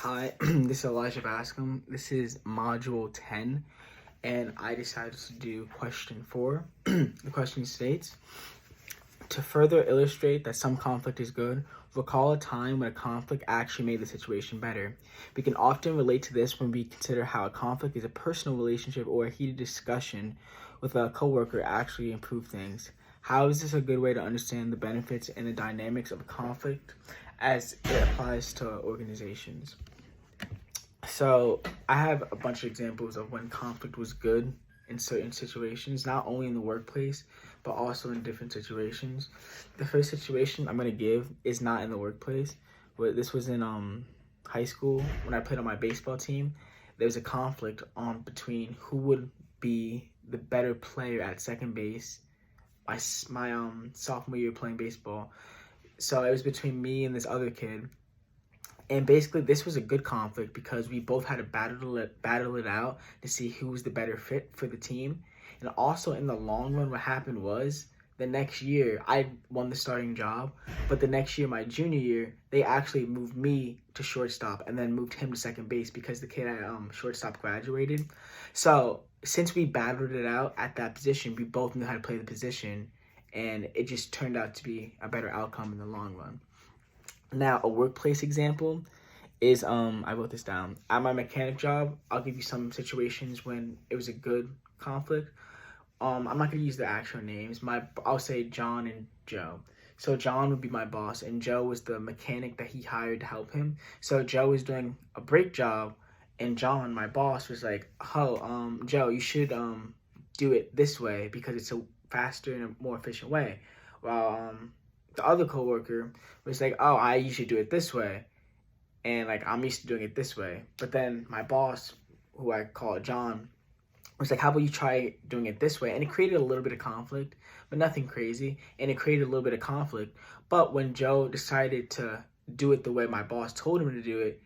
Hi, this is Elijah Bascom. This is module 10, and I decided to do question 4. The question states, to further illustrate that some conflict is good, recall a time when a conflict actually made the situation better. We can often relate to this when we consider how a conflict is a personal relationship or a heated discussion with a coworker actually improve things. How is this a good way to understand the benefits and the dynamics of a conflict as it applies to organizations? So I have a bunch of examples of when conflict was good in certain situations, not only in the workplace, but also in different situations. The first situation I'm gonna give is not in the workplace, but this was in high school when I played on my baseball team. There was a conflict between who would be the better player at second base my sophomore year playing baseball. So it was between me and this other kid. And basically, this was a good conflict because we both had to battle it out to see who was the better fit for the team. And also, in the long run, what happened was the next year, I won the starting job. But the next year, my junior year, they actually moved me to shortstop and then moved him to second base because the kid at shortstop graduated. So, since we battled it out at that position, we both knew how to play the position. And it just turned out to be a better outcome in the long run. Now, a workplace example is I wrote this down. At my mechanic job, I'll give you some situations when it was a good conflict. I'm not gonna use the actual names. I'll say John and Joe. So John would be my boss, and Joe was the mechanic that he hired to help him. So Joe was doing a brake job, and John, my boss, was like, "Oh, Joe, you should do it this way because it's a faster and a more efficient way." While the other coworker was like, "Oh, I usually do it this way, and like I'm used to doing it this way." But then my boss, who I call John, was like, "How about you try doing it this way?" And it created a little bit of conflict, but nothing crazy. And it created a little bit of conflict. But when Joe decided to do it the way my boss told him to do it,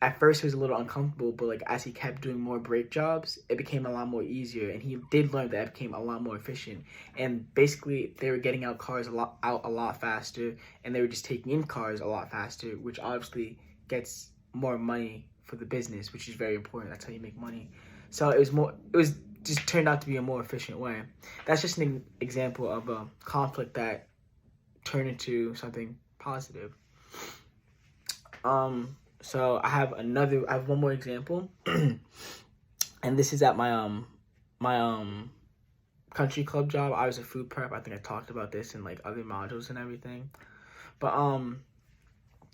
at first he was a little uncomfortable, but like as he kept doing more brake jobs, it became a lot more easier, and he did learn that it became a lot more efficient. And basically, they were getting out cars a lot faster, and they were just taking in cars a lot faster, which obviously gets more money for the business, which is very important. That's how you make money. So it was just turned out to be a more efficient way. That's just an example of a conflict that turned into something positive. So I have one more example, and this is at my country club job. I was a food prep. I think I talked about this in like other modules and everything. But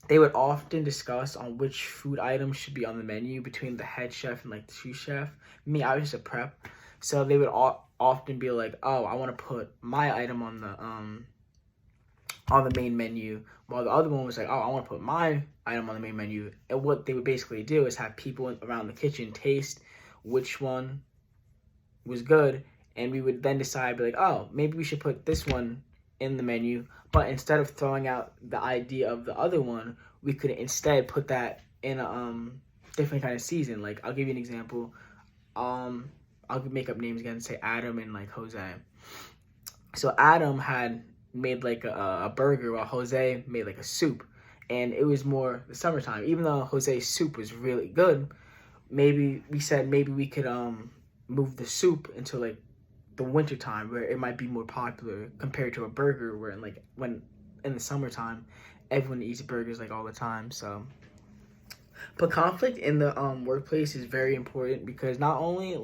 they would often discuss on which food items should be on the menu between the head chef and like the sous chef. Me, I was just a prep, so they would often be like, "Oh, I want to put my item on the main menu," while the other one was like, "Oh, I want to put my item on the main menu." And what they would basically do is have people around the kitchen taste which one was good, and we would then decide, be like, "Oh, maybe we should put this one in the menu." But instead of throwing out the idea of the other one, we could instead put that in a different kind of season. Like, I'll give you an example. I'll make up names again, say Adam and like Jose. So Adam had made like a burger while Jose made like a soup, and it was more the summertime. Even though Jose's soup was really good, maybe we could move the soup into like the winter time where it might be more popular compared to a burger where when in the summertime everyone eats burgers like all the time. So but conflict in the workplace is very important because not only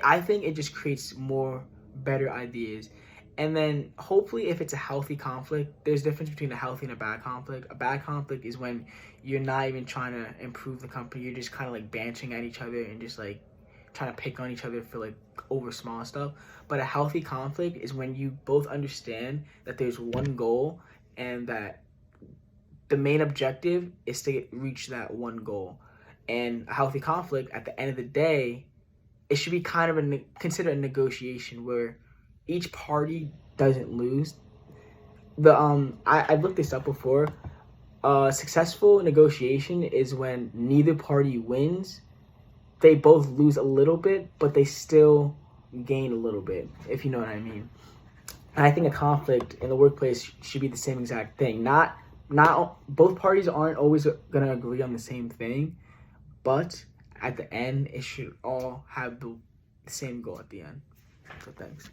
I think it just creates more better ideas. And then hopefully if it's a healthy conflict, there's a difference between a healthy and a bad conflict. A bad conflict is when you're not even trying to improve the company. You're just kind of like bantering at each other and just like trying to pick on each other for like over small stuff. But a healthy conflict is when you both understand that there's one goal and that the main objective is to reach that one goal. And a healthy conflict at the end of the day, it should be kind of considered a negotiation where each party doesn't lose. I looked this up before. Successful negotiation is when neither party wins. They both lose a little bit, but they still gain a little bit, if you know what I mean. And I think a conflict in the workplace should be the same exact thing. Not not both parties aren't always gonna agree on the same thing, but at the end, it should all have the same goal at the end. So thanks.